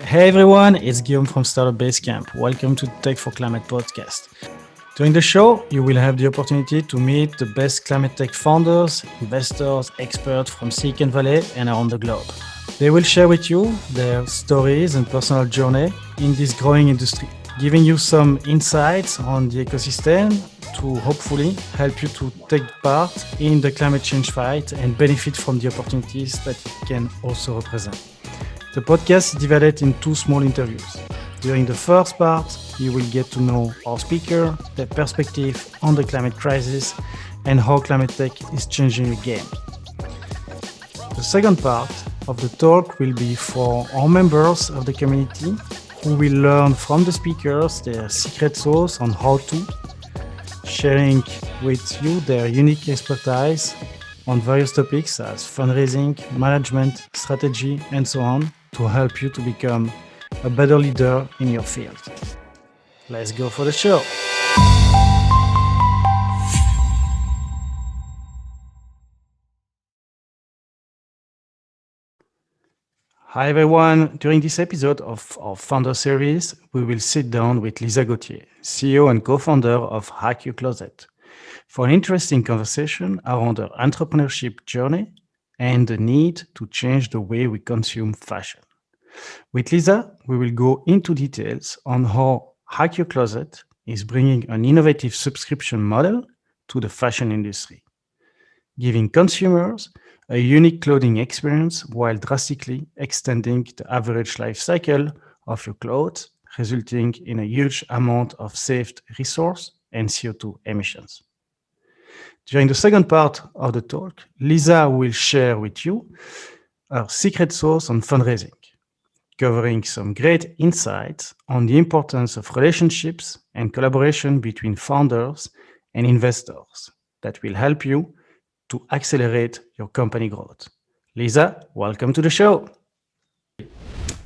Hey everyone, it's Guillaume from Startup Basecamp. Welcome to Tech for Climate podcast. During the show, you will have the opportunity to meet the best climate tech founders, investors, experts from Silicon Valley and around the globe. They will share with you their stories and personal journey in this growing industry, giving you some insights on the ecosystem to hopefully help you to take part in the climate change fight and benefit from the opportunities that it can also represent. The podcast is divided in two small interviews. During the first part, you will get to know our speaker, their perspective on the climate crisis, and how climate tech is changing the game. The second part of the talk will be for our members of the community who will learn from the speakers their secret sauce on how to, sharing with you their unique expertise on various topics as fundraising, management, strategy, and so on to help you to become a better leader in your field. Let's go for the show. Hi everyone. During this episode of our Founder Series, we will sit down with Lisa Gautier, CEO and co-founder of Hackyourcloset, for an interesting conversation around her entrepreneurship journey and the need to change the way we consume fashion. With Lisa, we will go into details on how Hackyourcloset is bringing an innovative subscription model to the fashion industry, giving consumers a unique clothing experience while drastically extending the average life cycle of your clothes, resulting in a huge amount of saved resource and CO2 emissions. During the second part of the talk, Lisa will share with you her secret sauce on fundraising, covering some great insights on the importance of relationships and collaboration between founders and investors that will help you to accelerate your company growth. Lisa, welcome to the show.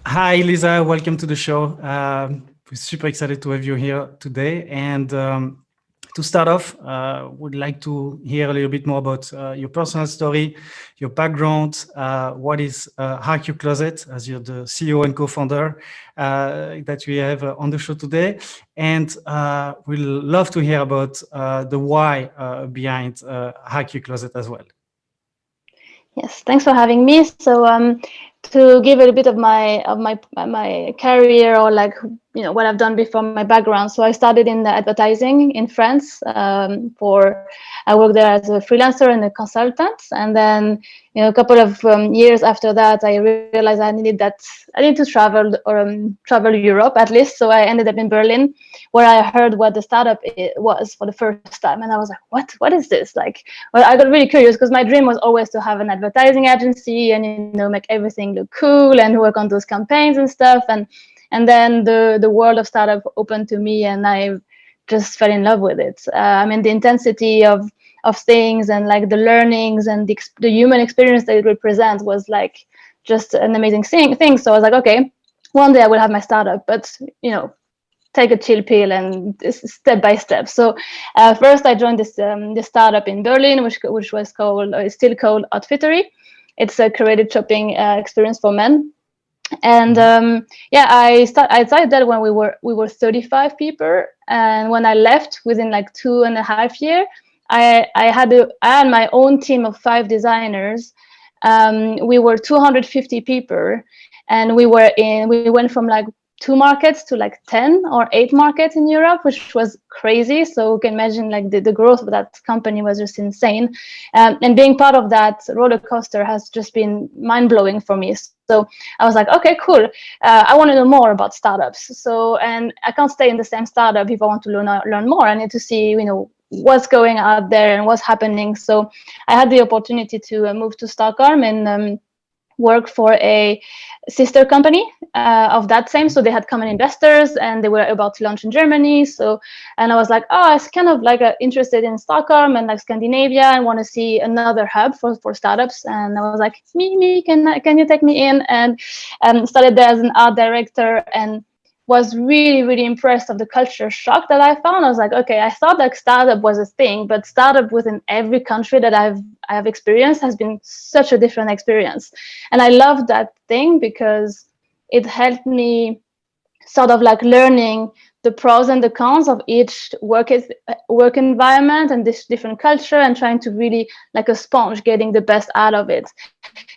Hi, Lisa, welcome to the show. We're super excited to have you here today. And to start off, would like to hear a little bit more about your personal story, your background, what is Hackyourcloset, as you're the CEO and co-founder that we have on the show today. And we'll love to hear about the why behind Hackyourcloset as well. Yes, thanks for having me. So to give a bit of my career, or like what I've done before, my background. So I started in the advertising in France. I worked there as a freelancer and a consultant, and then a couple of years after that, I realized I need to travel travel Europe at least. So I ended up in Berlin, where I heard what the startup was for the first time, and I was like, what is this? Well, I got really curious because my dream was always to have an advertising agency and make everything look cool and work on those campaigns and stuff. And then the world of startup opened to me, and I just fell in love with it. The intensity of things and like the learnings and the human experience that it represents was like just an amazing thing. So I was like, okay, one day I will have my startup, but take a chill pill and step by step. So first I joined this startup in Berlin, which was called, is still called Outfittery. It's a curated shopping experience for men. And I started that when we were 35 people, and when I left within like 2.5 years, I had my own team of 5 designers. We were 250 people, and we went from like 2 markets to like 10 or 8 markets in Europe, which was crazy. So you can imagine like the growth of that company was just insane. And being part of that roller coaster has just been mind blowing for me. So I was like, okay, cool. I want to know more about startups. So, and I can't stay in the same startup if I want to learn more. I need to see, what's going out there and what's happening. So I had the opportunity to move to Stockholm and work for a sister company of that same. So they had common investors and they were about to launch in Germany. And I was like, oh, I was kind of like interested in Stockholm and like Scandinavia and want to see another hub for startups. And I was like, me, can you take me in? And started there as an art director, and was really, really impressed of the culture shock that I found. I was like, okay, I thought like startup was a thing, but startup within every country that I have experienced has been such a different experience. And I love that thing because it helped me sort of like learning the pros and the cons of each work environment and this different culture, and trying to really, like a sponge, getting the best out of it.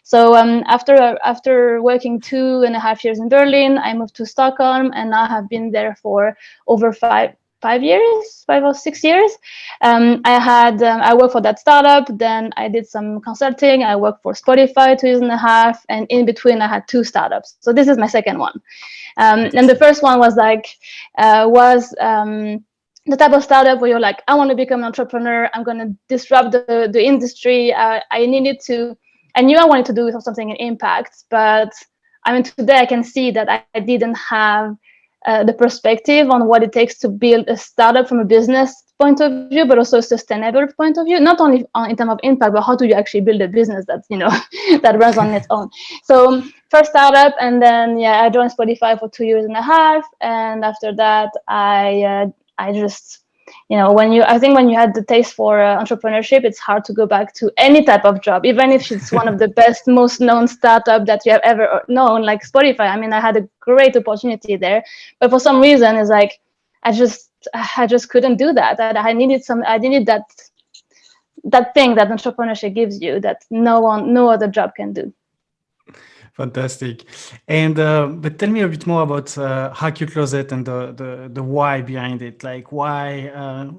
So after working 2.5 years in Berlin, I moved to Stockholm, and now have been there for over 5 or 6 years. I worked for that startup. Then I did some consulting. I worked for Spotify 2 years and a half, and in between I had two startups. So this is my second one. And the first one was the type of startup where you're like, I want to become an entrepreneur. I'm going to disrupt the industry. I knew I wanted to do something in impact, but I mean, today I can see that I didn't have the perspective on what it takes to build a startup from a business point of view, but also a sustainable point of view, not only in terms of impact, but how do you actually build a business that, that runs on its own. So first startup, and then I joined Spotify for 2 years and a half, and after that I just, when you had the taste for entrepreneurship, it's hard to go back to any type of job, even if it's one of the best, most known startup that you have ever known, like Spotify. I mean, I had a great opportunity there, but for some reason, it's like I just couldn't do that. I needed that thing that entrepreneurship gives you that no other job can do. Fantastic. And but tell me a bit more about Hack Your Closet and the why behind it. Like why?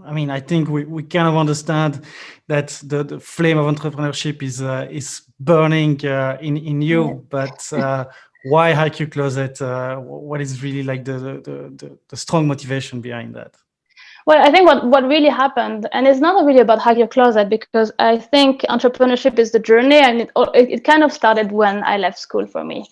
I mean, I think we kind of understand that the flame of entrepreneurship is burning in you, but why Hack Your Closet? What is really like the strong motivation behind that? Well, I think what really happened, and it's not really about Hack Your Closet, because I think entrepreneurship is the journey, and it kind of started when I left school for me,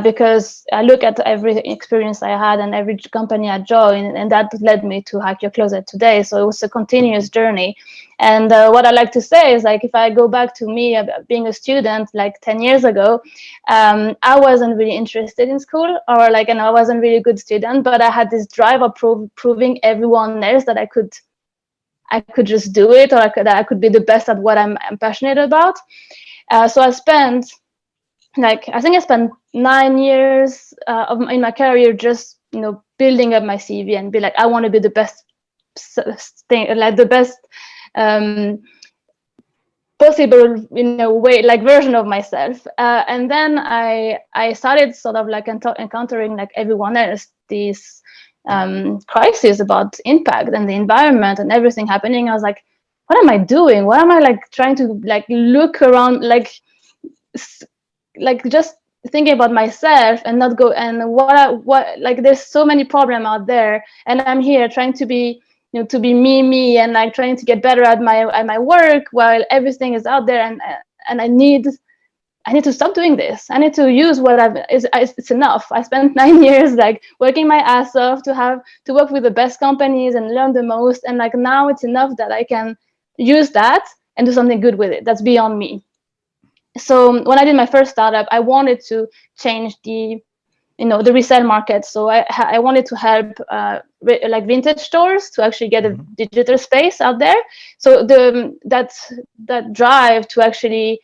because I look at every experience I had and every company I joined, and that led me to Hack Your Closet today. So it was a continuous journey. And what I like to say is, like, if I go back to me being a student like 10 years ago, I wasn't really interested in school, and I wasn't really a good student, but I had this drive of proving everyone else that I could just do it, or I could be the best at what I'm passionate about. So I spent 9 years in my career just building up my CV and be like, I want to be the best thing, like the best possible way, like version of myself. And then I started sort of like encountering, like everyone else, these crises about impact and the environment and everything happening. I was like, what am I doing? Why am I like trying to like look around, like just thinking about myself and not go, and what like there's so many problems out there, and I'm here trying to be me, and like trying to get better at my work while everything is out there, and I need to stop doing this. I need to use what it's enough. I spent 9 years like working my ass off to work with the best companies and learn the most, and like now it's enough that I can use that and do something good with it that's beyond me. So when I did my first startup, I wanted to change the resale market. So I wanted to help like vintage stores to actually get a digital space out there. So that drive to actually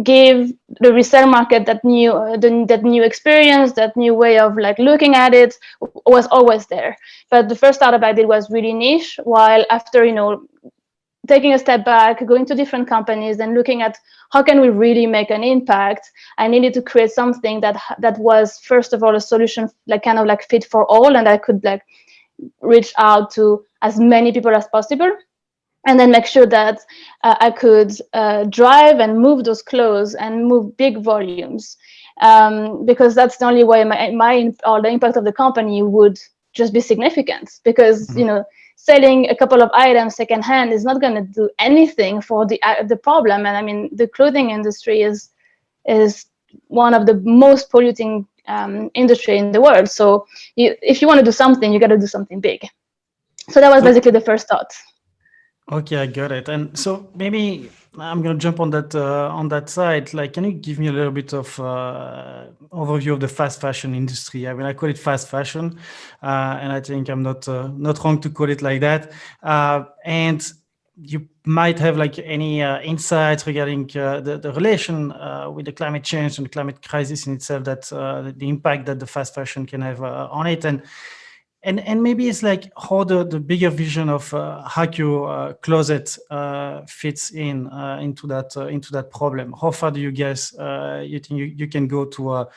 give the resale market that new experience, that new way of like looking at it, was always there. But the first startup I did was really niche. While after taking a step back, going to different companies and looking at how can we really make an impact, I needed to create something that was, first of all, a solution like kind of like fit for all, and I could like reach out to as many people as possible, and then make sure that I could drive and move those clothes and move big volumes, because that's the only way the impact of the company would just be significant. Because selling a couple of items secondhand is not going to do anything for the problem. And I mean, the clothing industry is one of the most polluting industry in the world. So if you want to do something, you got to do something big. So that was basically the first thought. Okay, I got it. And so maybe I'm going to jump on that side. Like, can you give me a little bit of overview of the fast fashion industry? I mean, I call it fast fashion, and I think I'm not wrong to call it like that. And you might have like any insights regarding the relation with the climate change and the climate crisis in itself, that the impact that the fast fashion can have on it, and maybe it's like how the bigger vision of Hack Your Closet fits into that problem. How far do you guess you think you can go to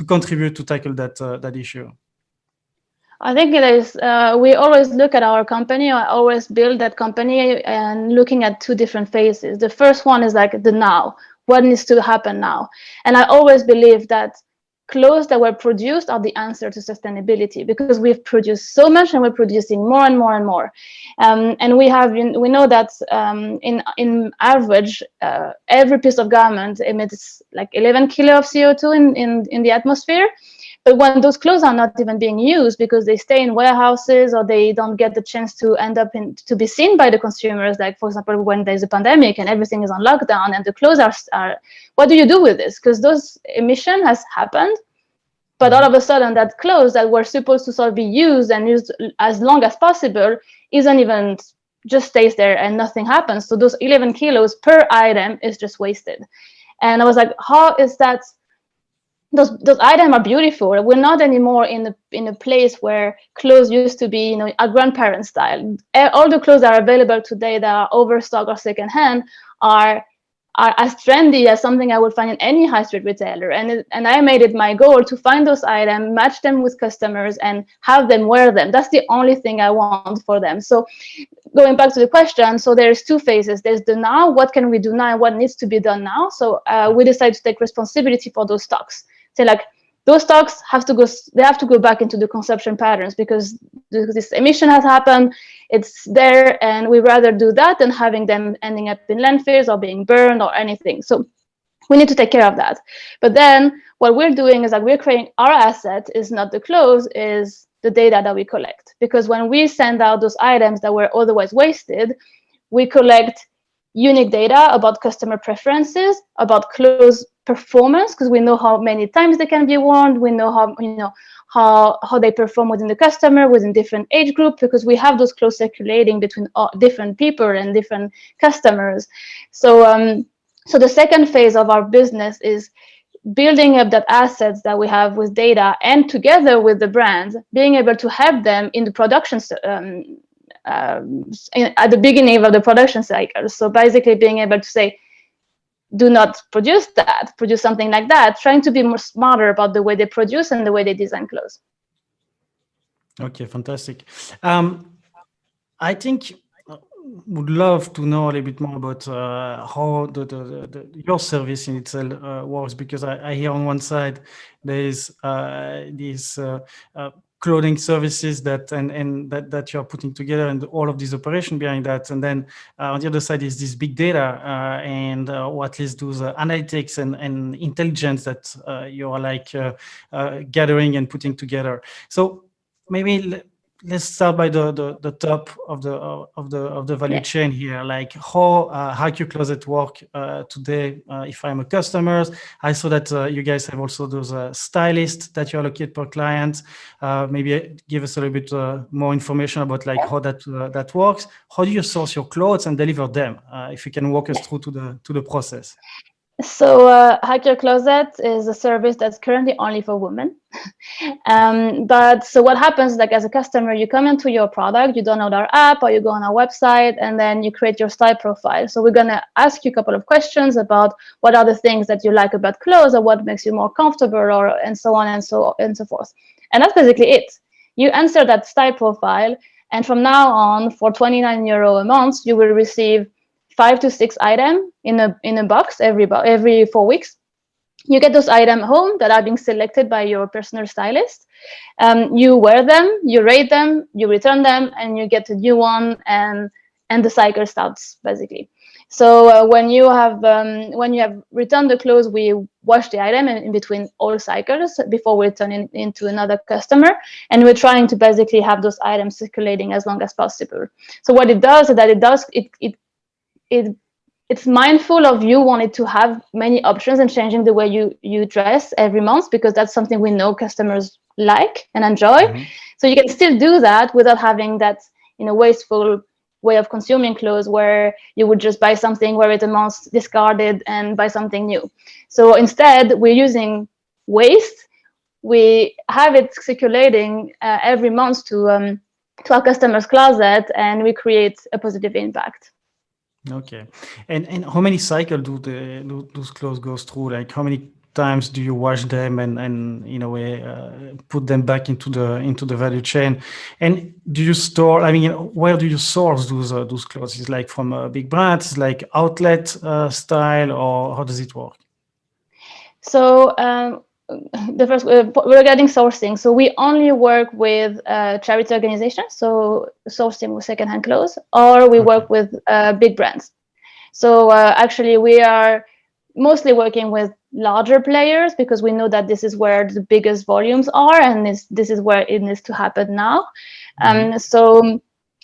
contribute to tackle that issue? I think it is. We always look at our company. I always build that company and looking at two different phases. The first one is like the now. What needs to happen now? And I always believe that clothes that were produced are the answer to sustainability, because we've produced so much and we're producing more and more and more. And we know that in average, every piece of garment emits like 11 kilo of CO2 in the atmosphere. But when those clothes are not even being used because they stay in warehouses or they don't get the chance to end up to be seen by the consumers, like for example, when there's a pandemic and everything is on lockdown and the clothes are what do you do with this? Because those emission has happened, but all of a sudden that clothes that were supposed to sort of be used and used as long as possible isn't even, just stays there and nothing happens. So those 11 kilos per item is just wasted. And I was like, how is that? Those items are beautiful. We're not anymore in a place where clothes used to be, a grandparent style. All the clothes that are available today that are overstock or secondhand are as trendy as something I would find in any high street retailer. And I made it my goal to find those items, match them with customers, and have them wear them. That's the only thing I want for them. So going back to the question, so there's two phases. There's the now, what can we do now, and what needs to be done now. So we decided to take responsibility for those stocks. So like those stocks have to go back into the consumption patterns, because this emission has happened, it's there, and we rather do that than having them ending up in landfills or being burned or anything. So we need to take care of that. But then what we're doing is like we're creating our asset, is not the clothes, is the data that we collect. Because when we send out those items that were otherwise wasted, we collect unique data about customer preferences, about clothes performance, because we know how many times they can be worn, we know how they perform within the customer, within different age group, because we have those clothes circulating between different people and different customers. So so the second phase of our business is building up that assets that we have with data, and together with the brands, being able to help them in the production at the beginning of the production cycle. So basically being able to say, do not produce that, produce something like that, trying to be more smarter about the way they produce and the way they design clothes. Okay, fantastic. I think would love to know a little bit more about how your service in itself works, because I hear on one side there is these clothing services that you're putting together, and all of these operation behind that, and then on the other side is this big data and or at least those analytics and intelligence that you are like gathering and putting together. So maybe let's start by the top of the value chain here. Like how Hack Your Closet work today. If I'm a customer, I saw that you guys have also those stylists that you allocate per client. Maybe give us a little bit more information about like how that works. How do you source your clothes and deliver them? If you can walk us through to the process. So Hack Your Closet is a service that's currently only for women. But so what happens, like as a customer, you come into your product, you download our app or you go on our website, and then you create your style profile. So we're going to ask you a couple of questions about what are the things that you like about clothes, or what makes you more comfortable, or and so on and so forth. And that's basically it. You answer that style profile, and from now on, for €29 a month, you will receive 5 to 6 items in a box every 4 weeks. You get those items home that are being selected by your personal stylist. You wear them, you rate them, you return them, and you get a new one, and the cycle starts basically. So when you have returned the clothes, we wash the item in between all cycles before we return it into another customer, and we're trying to basically have those items circulating as long as possible. So what it does is that it's mindful of you wanting to have many options and changing the way you dress every month, because that's something we know customers like and enjoy. So you can still do that without having that wasteful way of consuming clothes where you would just buy something, wear it a month, discard it, and buy something new. So instead, we're using waste. We have it circulating every month to our customers' closet, and we create a positive impact. Okay. And how many cycles do those clothes goes through? Like how many times do you wash them and in a way put them back into the value chain? And do you store? I mean, where do you source those clothes? Is like from a big brand? Is like outlet style, or how does it work? So the first regarding sourcing, so we only work with charity organizations, so sourcing with secondhand clothes, or we Okay. work with big brands. So actually, we are mostly working with larger players because we know that this is where the biggest volumes are, and this is where it needs to happen now. Mhm. So,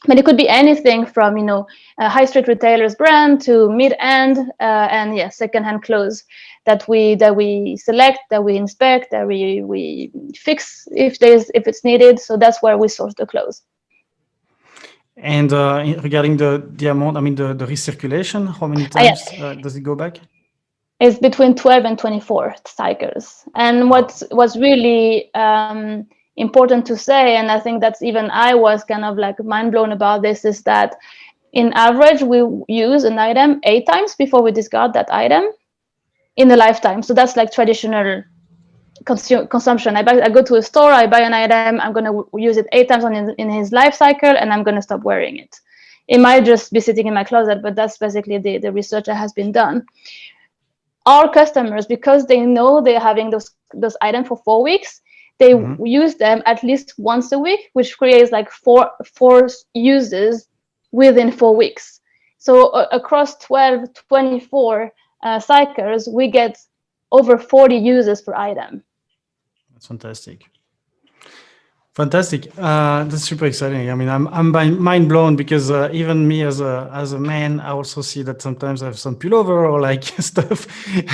but it could be anything from a high street retailers brand to mid end, and yeah, secondhand clothes that we select, that we inspect, that we fix if it's needed. So that's where we source the clothes. And regarding the amount, I mean the recirculation, how many Yeah, times does it go back? it's between 12 and 24 cycles. And Wow. what's really important to say, and I think that's even I was kind of like mind blown about this, is that in average we use an item 8 times before we discard that item in a lifetime. So that's like traditional consumption. I go to a store, I buy an item, I'm going to use it 8 times in his life cycle, and I'm going to stop wearing it. It might just be sitting in my closet, but that's basically the research that has been done. Our customers, because they know they're having those items for 4 weeks, they Mhm. use them at least once a week, which creates like four uses within 4 weeks. So across 12, 24 cycles, we get over 40 uses per item. That's fantastic. Fantastic. That's super exciting. I mean, I'm mind blown because even me as a man, I also see that sometimes I have some pullover or like stuff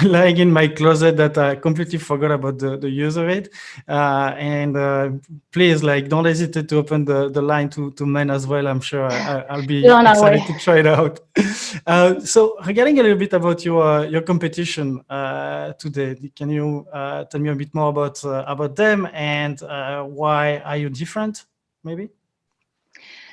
lying in my closet that I completely forgot about the use of it. And please, like, don't hesitate to open the line to men as well. I'm sure I'll We're be on our way. excited to try it out. So, regarding a little bit about your competition today, can you tell me a bit more about them and why are you different? Maybe.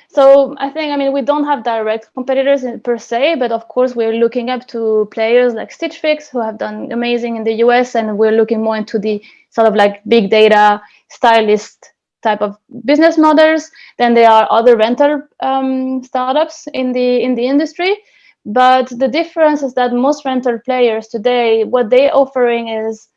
So I mean, we don't have direct competitors per se, but of course we're looking up to players like Stitch Fix, who have done amazing in the US, and we're looking more into the sort of like big data stylist type of business models. Then there are other rental startups in the industry, but the difference is that most rental players today, what they're offering is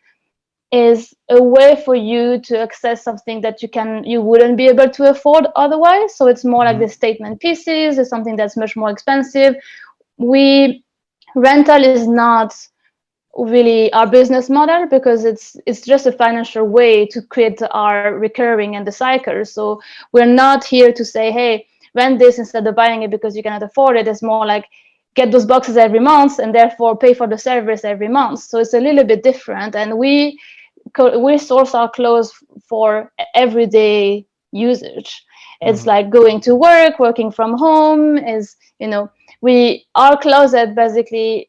a way for you to access something that you wouldn't be able to afford otherwise. So it's more like the Mhm. statement pieces, is something that's much more expensive. We Rental is not really our business model because it's just a financial way to create our recurring and the cycle. So we're not here to say, hey, rent this instead of buying it because you cannot afford it. It's more like get those boxes every month and therefore pay for the service every month. So it's a little bit different, and we source our clothes for everyday usage. It's Mhm. like going to work, working from home. We our closet basically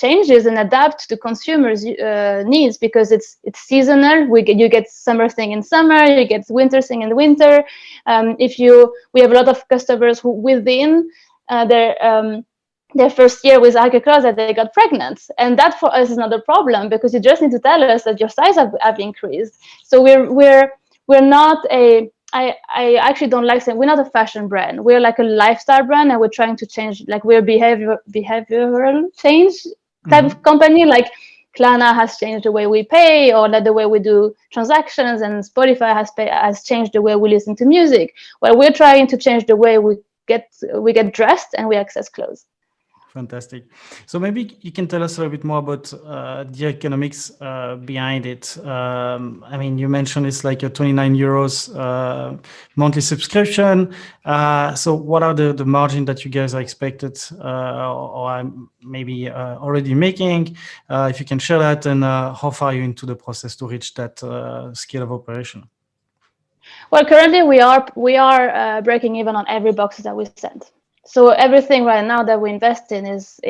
changes and adapt to consumers' needs because it's seasonal. You get summer thing in summer, you get winter thing in the winter. We have a lot of customers who within their first year with Hackyourcloset, they got pregnant, and that for us is not a problem because you just need to tell us that your size have increased. So we're not a I actually don't like saying we're not a fashion brand. We're like a lifestyle brand, and we're trying to change. Like we're behavioral change type of Mhm. company. Like Klarna has changed the way we pay, or like the way we do transactions, and Spotify has changed the way we listen to music. Well, we're trying to change the way we get dressed and we access clothes. Fantastic. So maybe you can tell us a little bit more about the economics behind it. I mean, you mentioned it's like a 29 euros monthly subscription. So what are the margin that you guys are expected or maybe already making? If you can share that, and how far are you into the process to reach that scale of operation? Well, currently we are breaking even on every box that we send. So everything right now that we invest in is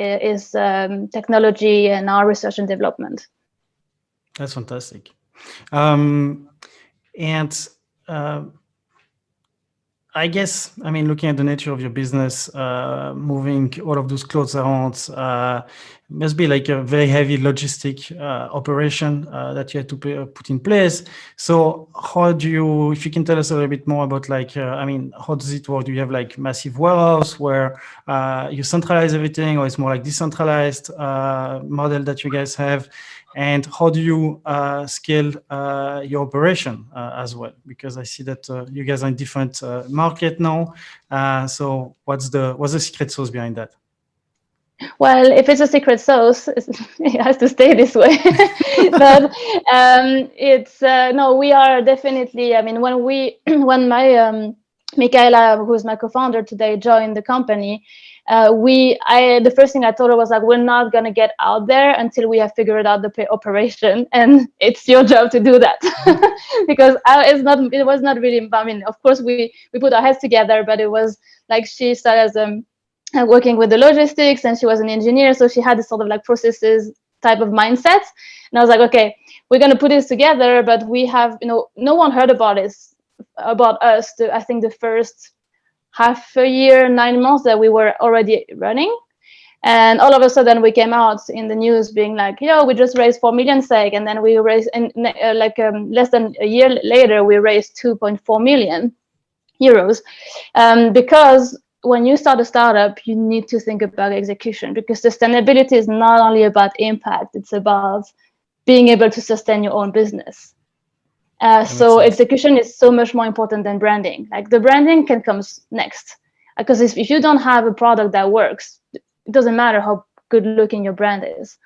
technology and our research and development. That's fantastic. And I guess, I mean, looking at the nature of your business, moving all of those clothes around must be like a very heavy logistic operation that you had to put in place. So how do you, if you can tell us a little bit more about like, I mean, how does it work? Do you have like massive warehouse where you centralize everything, or it's more like decentralized model that you guys have? And how do you scale your operation as well? Because I see that you guys are in different market now. So what's the secret sauce behind that? Well, if it's a secret sauce, it has to stay this way. But it's no, we are definitely. I mean, when we when my Michaela, who's my co-founder today, joined the company, the first thing I told her was like, we're not gonna get out there until we have figured out the operation, and it's your job to do that. Because it was not really. I mean, of course, we put our heads together, but it was like she started as working with the logistics, and she was an engineer, so she had this sort of like processes type of mindset. And I was like, okay, we're going to put this together, but we have, no one heard about us. I think the first half a year, 9 months that we were already running. And all of a sudden we came out in the news being like, we just raised 4 million SEK. And then we raised, less than a year later, we raised 2.4 million euros. Because when you start a startup, you need to think about execution, because sustainability is not only about impact, it's about being able to sustain your own business. So execution is so much more important than branding. Like the branding can come next, because if you don't have a product that works, it doesn't matter how good looking your brand is.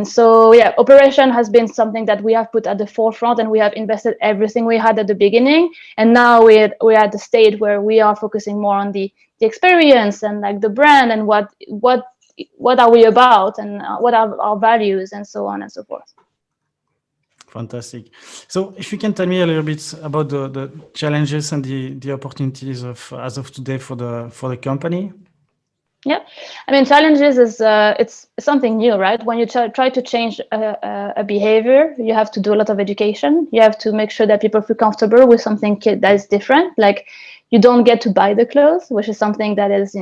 So yeah, operation has been something that we have put at the forefront, and we have invested everything we had at the beginning. And now we're at the stage where we are focusing more on the experience and like the brand, and what are we about, and what are our values, and so on and so forth. Fantastic. So if you can tell me a little bit about the challenges and the opportunities as of today for the company. Yeah, I mean, challenges is it's something new, right? When you try to change a behavior, you have to do a lot of education. You have to make sure that people feel comfortable with something that is different. Like you don't get to buy the clothes, which is something that is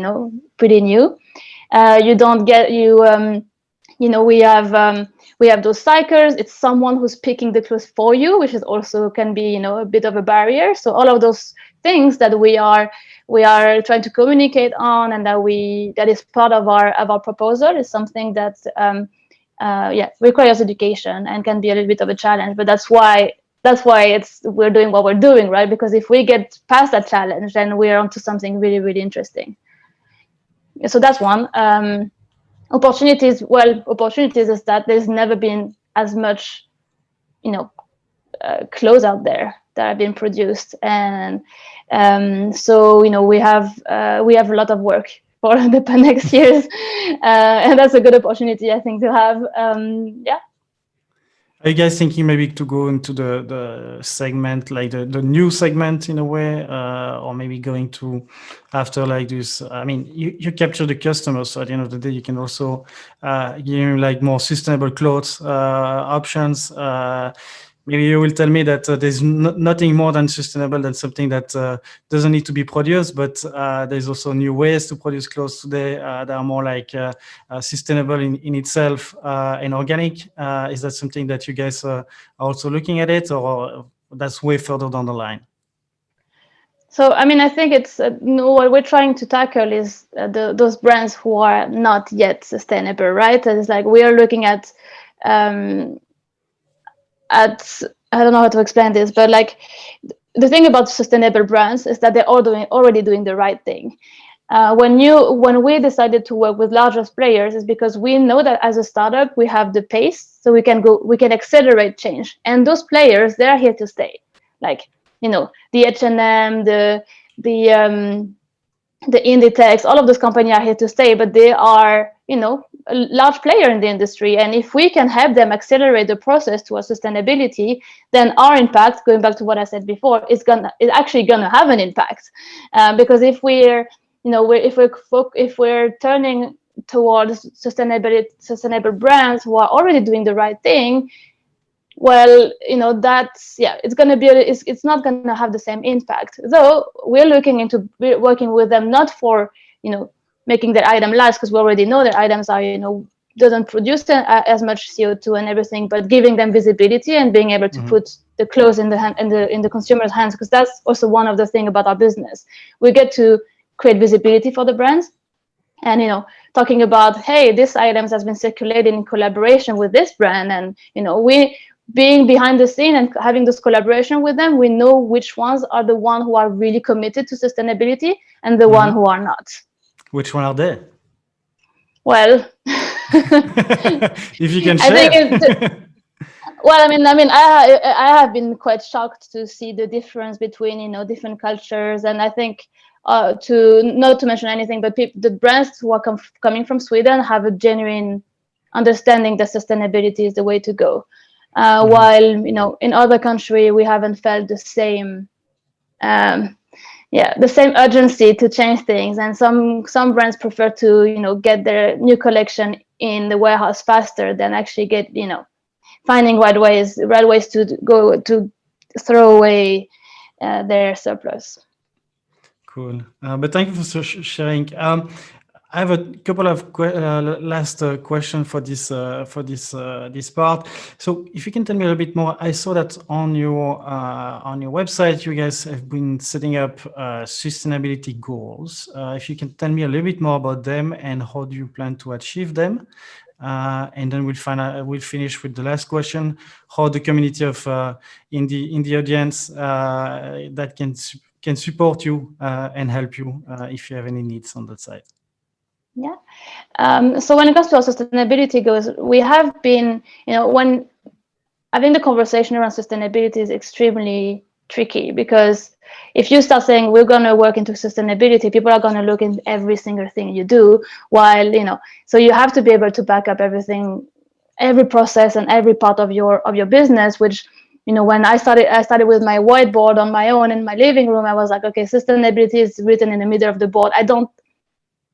pretty new. You don't get we have those cycles. It's someone who's picking the clothes for you, which is also can be a bit of a barrier. So all of those things that we are trying to communicate on, and that is part of our proposal, is something that requires education and can be a little bit of a challenge. But that's why we're doing what we're doing, right? Because if we get past that challenge, then we're onto something really, really interesting. So that's one. Opportunities is that there's never been as much clothes out there that have been produced, and so we have a lot of work for the next years, and that's a good opportunity, I think, to have. Are you guys thinking maybe to go into the segment, like the new segment in a way, or maybe going to after like this? I mean, you capture the customers, so at the end of the day, you can also give him like more sustainable clothes options. Maybe you will tell me that there's nothing more than sustainable than something that doesn't need to be produced, but there's also new ways to produce clothes today that are more like sustainable in itself and organic. Is that something that you guys are also looking at it, or that's way further down the line? So, I mean, I think it's what we're trying to tackle is those brands who are not yet sustainable, right? And it's like we are looking at I don't know how to explain this, but like the thing about sustainable brands is that they're already doing the right thing. When we decided to work with larger players, is because we know that as a startup we have the pace, so we can accelerate change, and those players, they are here to stay. Like the H&M, the Inditex, all of those companies are here to stay, but they are a large player in the industry, and if we can help them accelerate the process towards sustainability, then our impact, going back to what I said before, is actually gonna have an impact, because if we're if we're turning towards sustainable brands who are already doing the right thing, well, that's, yeah, it's not going to have the same impact. Though we're working with them not for making their item last, because we already know their items are doesn't produce as much CO2 and everything, but giving them visibility and being able to put the clothes in the consumer's hands, because that's also one of the things about our business. We get to create visibility for the brands, and talking about, hey, this items has been circulated in collaboration with this brand, and we being behind the scene and having this collaboration with them, we know which ones are the one who are really committed to sustainability and the one who are not. Which one are they? Well, if you can I share. think well, I have been quite shocked to see the difference between different cultures, and I think to not to mention anything, but the brands who are coming from Sweden have a genuine understanding that sustainability is the way to go. While in other countries we haven't felt the same the same urgency to change things, and some brands prefer to get their new collection in the warehouse faster than actually get finding right ways to go to throw away their surplus. Cool. But thank you for sharing. I have a couple of last questions for this part. So, if you can tell me a little bit more, I saw that on your website, you guys have been setting up sustainability goals. If you can tell me a little bit more about them and how do you plan to achieve them, and then we'll finish with the last question: how the community of in the audience that can support you and help you if you have any needs on that side. Yeah. So when it comes to our sustainability goals, we have been, when I think the conversation around sustainability is extremely tricky, because if you start saying we're going to work into sustainability, people are going to look in every single thing you do, while, so you have to be able to back up everything, every process and every part of your business, which, when I started with my whiteboard on my own in my living room, I was like, okay, sustainability is written in the middle of the board. I don't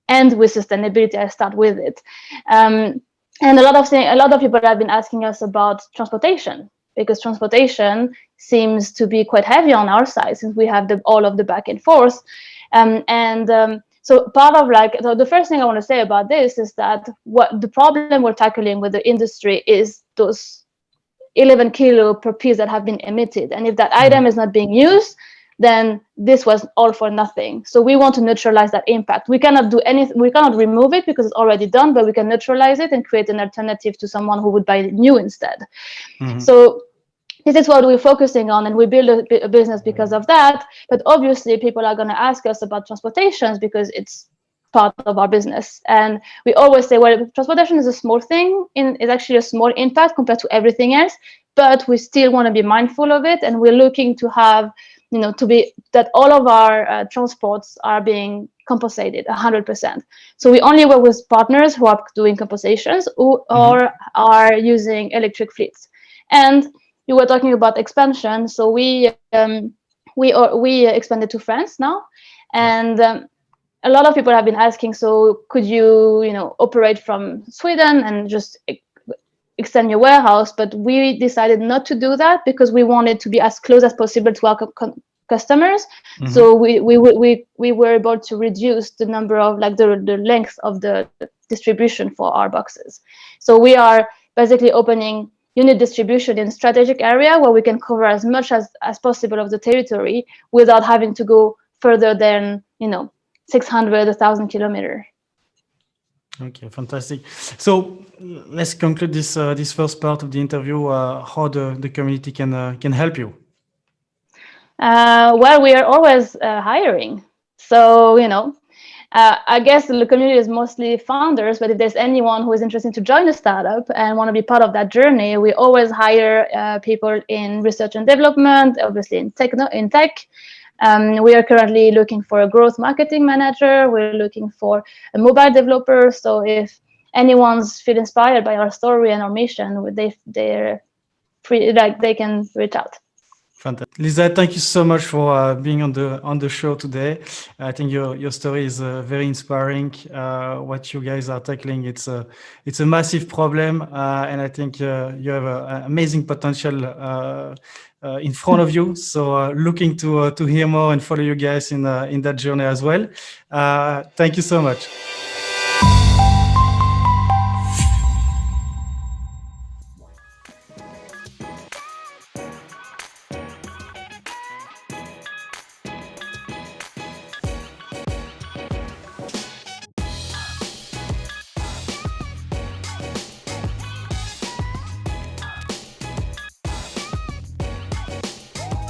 end with sustainability, I start with it. And a lot of people have been asking us about transportation, because transportation seems to be quite heavy on our side since we have all of the back and forth. So part of so the first thing I want to say about this is that what the problem we're tackling with the industry is those 11 kilo per piece that have been emitted. And if that item is not being used, then this was all for nothing. So we want to neutralize that impact. We cannot do anything, we cannot remove it because it's already done, but we can neutralize it and create an alternative to someone who would buy new instead. So this is what we're focusing on, and we build a business because of that. But obviously people are going to ask us about transportations because it's part of our business. And we always say, well, transportation is a small thing, it's actually a small impact compared to everything else, but we still want to be mindful of it. And we're looking to have, to be that all of our transports are being compensated 100%. So we only work with partners who are doing compensations or are using electric fleets. And you were talking about expansion. So we expanded to France now, and a lot of people have been asking, so could you, operate from Sweden and just extend your warehouse? But we decided not to do that because we wanted to be as close as possible to our customers. So we were able to reduce the number of the length of the distribution for our boxes. So we are basically opening unit distribution in strategic area where we can cover as much as possible of the territory without having to go further than 600, 1,000 kilometers. Okay, fantastic. So let's conclude this first part of the interview. How the community can help you? Well, we are always hiring. So I guess the community is mostly founders, but if there's anyone who is interested to join a startup and want to be part of that journey, we always hire people in research and development, obviously in tech. We are currently looking for a growth marketing manager. We're looking for a mobile developer. So if anyone's feel inspired by our story and our mission, they're free, they can reach out. Fantastic. Lisa, thank you so much for being on the show today. I think your story is very inspiring. What you guys are tackling, it's a massive problem, and I think you have an amazing potential in front of you. So looking to hear more and follow you guys in that journey as well. Thank you so much.